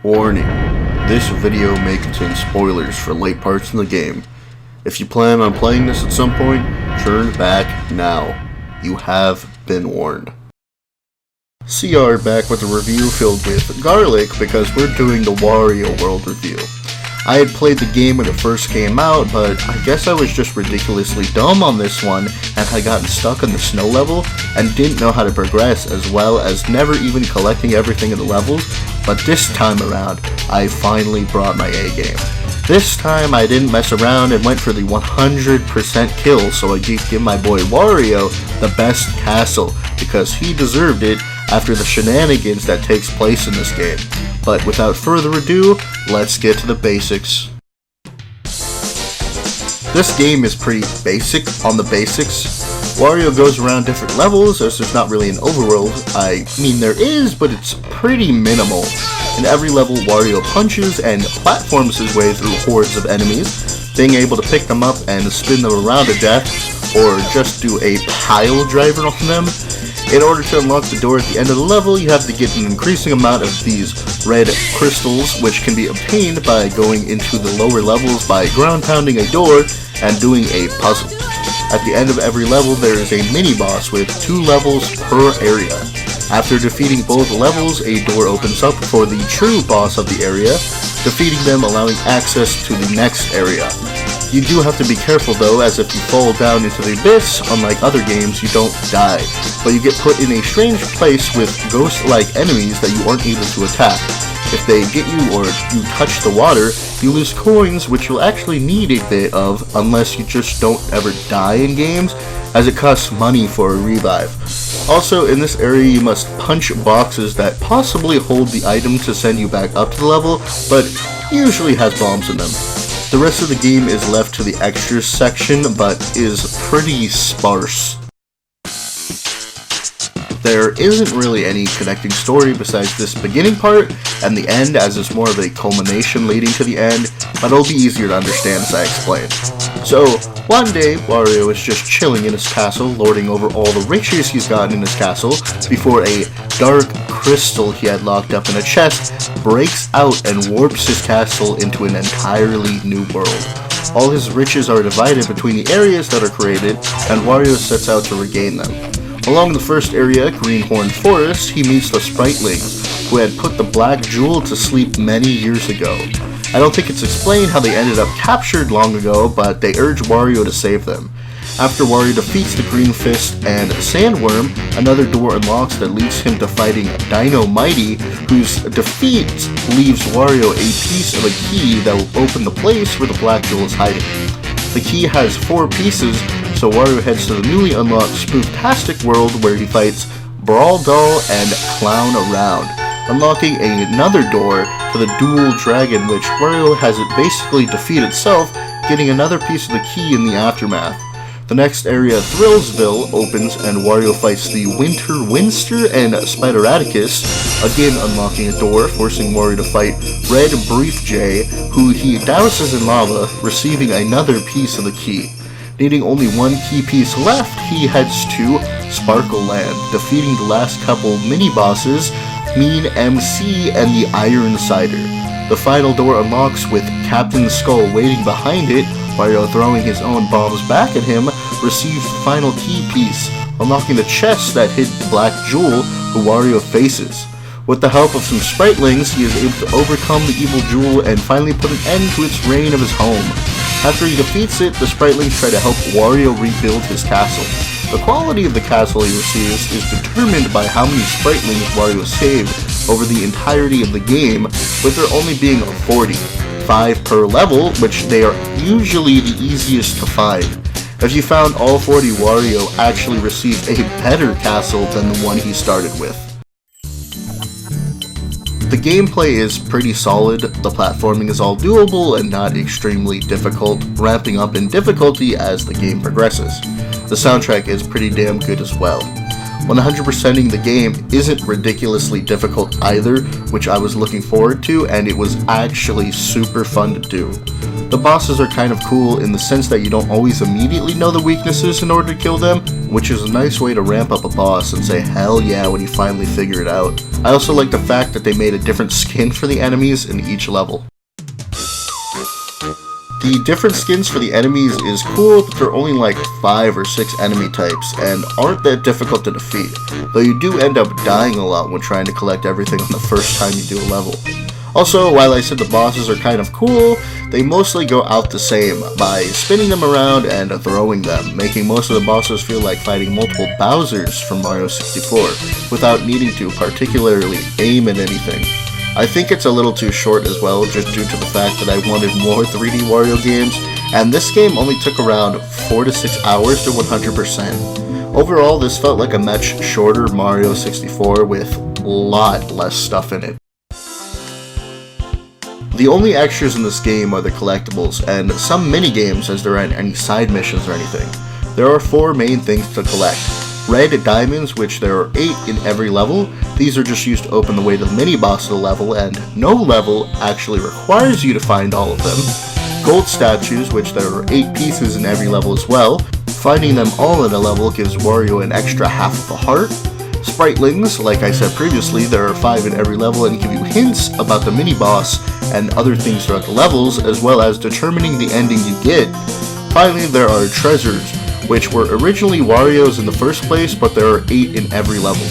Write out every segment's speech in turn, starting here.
Warning, this video may contain spoilers for late parts in the game. If you plan on playing this at some point, turn back now. You have been warned. CR back with a review filled with garlic because we're doing the Wario World review. I had played the game when it first came out, but I guess I was just ridiculously dumb on this one and had gotten stuck on the snow level and didn't know how to progress, as well as never even collecting everything in the levels. But this time around, I finally brought my A game. This time I didn't mess around and went for the 100% kill, so I give my boy Wario the best castle because he deserved it after the shenanigans that takes place in this game. But without further ado, let's get to the basics. This game is pretty basic on the basics. Wario goes around different levels as there's not really an overworld. I mean there is, but it's pretty minimal. In every level, Wario punches and platforms his way through hordes of enemies, being able to pick them up and spin them around to death, or just do a pile driver on them. In order to unlock the door at the end of the level, you have to get an increasing amount of these red crystals, which can be obtained by going into the lower levels by ground pounding a door and doing a puzzle. At the end of every level, there is a mini-boss with 2 levels per area. After defeating both levels, a door opens up for the true boss of the area, defeating them allowing access to the next area. You do have to be careful though, as if you fall down into the abyss, unlike other games, you don't die, but you get put in a strange place with ghost-like enemies that you aren't able to attack. If they get you or you touch the water, you lose coins, which you'll actually need a bit of unless you just don't ever die in games, as it costs money for a revive. Also, in this area you must punch boxes that possibly hold the item to send you back up to the level, but usually has bombs in them. The rest of the game is left to the extras section, but is pretty sparse. There isn't really any connecting story besides this beginning part and the end, as it's more of a culmination leading to the end, but it'll be easier to understand as I explain. So, one day, Wario is just chilling in his castle, lording over all the riches he's gotten in his castle, before a dark crystal he had locked up in a chest breaks out and warps his castle into an entirely new world. All his riches are divided between the areas that are created, and Wario sets out to regain them. Along the first area, Greenhorn Forest, he meets the Spritelings, who had put the Black Jewel to sleep many years ago. I don't think it's explained how they ended up captured long ago, but they urge Wario to save them. After Wario defeats the Green Fist and Sandworm, another door unlocks that leads him to fighting Dino Mighty, whose defeat leaves Wario a piece of a key that will open the place where the Black Jewel is hiding. The key has 4 pieces, so Wario heads to the newly unlocked Spooftastic world where he fights Brawl Doll and Clown Around, unlocking another door to the Dual Dragon, which Wario has basically defeated itself, getting another piece of the key in the aftermath. The next area, Thrillsville, opens and Wario fights the Winter Winster and Spider-Atticus, again unlocking a door, forcing Wario to fight Red Brief J, who he douses in lava, receiving another piece of the key. Needing only 1 key piece left, he heads to Sparkle Land, defeating the last couple mini-bosses, Mean MC and the Iron Cider. The final door unlocks with Captain Skull waiting behind it. Wario, throwing his own bombs back at him, receives the final key piece, unlocking the chest that hid the Black Jewel who Wario faces. With the help of some Spritelings, he is able to overcome the evil jewel and finally put an end to its reign of his home. After he defeats it, the Spritelings try to help Wario rebuild his castle. The quality of the castle he receives is determined by how many Spritelings Wario saved over the entirety of the game, with there only being 40. 5 per level, which they are usually the easiest to find. If you found all 40, Wario actually received a better castle than the one he started with. The gameplay is pretty solid, the platforming is all doable and not extremely difficult, ramping up in difficulty as the game progresses. The soundtrack is pretty damn good as well. 100%ing the game isn't ridiculously difficult either, which I was looking forward to, and it was actually super fun to do. The bosses are kind of cool in the sense that you don't always immediately know the weaknesses in order to kill them, which is a nice way to ramp up a boss and say hell yeah when you finally figure it out. I also like the fact that they made a different skin for the enemies in each level. The different skins for the enemies is cool, but there are only like 5 or 6 enemy types and aren't that difficult to defeat, though you do end up dying a lot when trying to collect everything on the first time you do a level. Also, while I said the bosses are kind of cool, they mostly go out the same by spinning them around and throwing them, making most of the bosses feel like fighting multiple Bowsers from Mario 64 without needing to particularly aim at anything. I think it's a little too short as well, just due to the fact that I wanted more 3D Wario games, and this game only took around 4 to 6 hours to 100%. Overall, this felt like a much shorter Mario 64 with a lot less stuff in it. The only extras in this game are the collectibles, and some mini-games as there aren't any side missions or anything. There are 4 main things to collect. Red diamonds, which there are 8 in every level. These are just used to open the way to the mini-boss of the level, and no level actually requires you to find all of them. Gold statues, which there are 8 pieces in every level as well. Finding them all in a level gives Wario an extra half of a heart. Spritelings, like I said previously, there are 5 in every level and give you hints about the mini-boss and other things throughout the levels, as well as determining the ending you get. Finally, there are treasures, which were originally Wario's in the first place, but there are 8 in every level.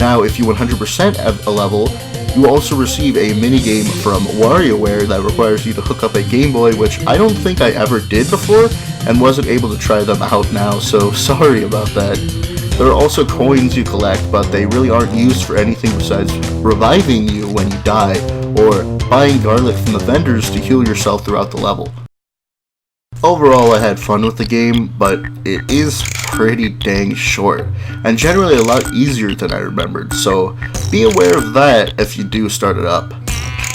Now, if you 100% a level, you also receive a minigame from WarioWare that requires you to hook up a Game Boy, which I don't think I ever did before, and wasn't able to try them out now, so sorry about that. There are also coins you collect, but they really aren't used for anything besides reviving you when you die, or buying garlic from the vendors to heal yourself throughout the level. Overall, I had fun with the game, but it is pretty dang short, and generally a lot easier than I remembered, so be aware of that if you do start it up.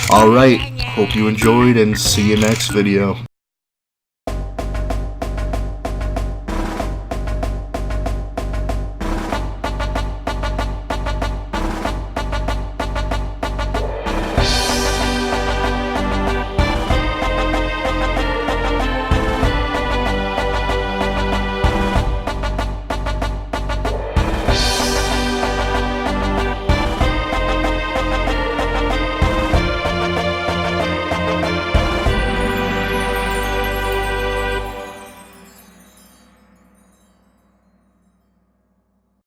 Alright, hope you enjoyed, and see you next video.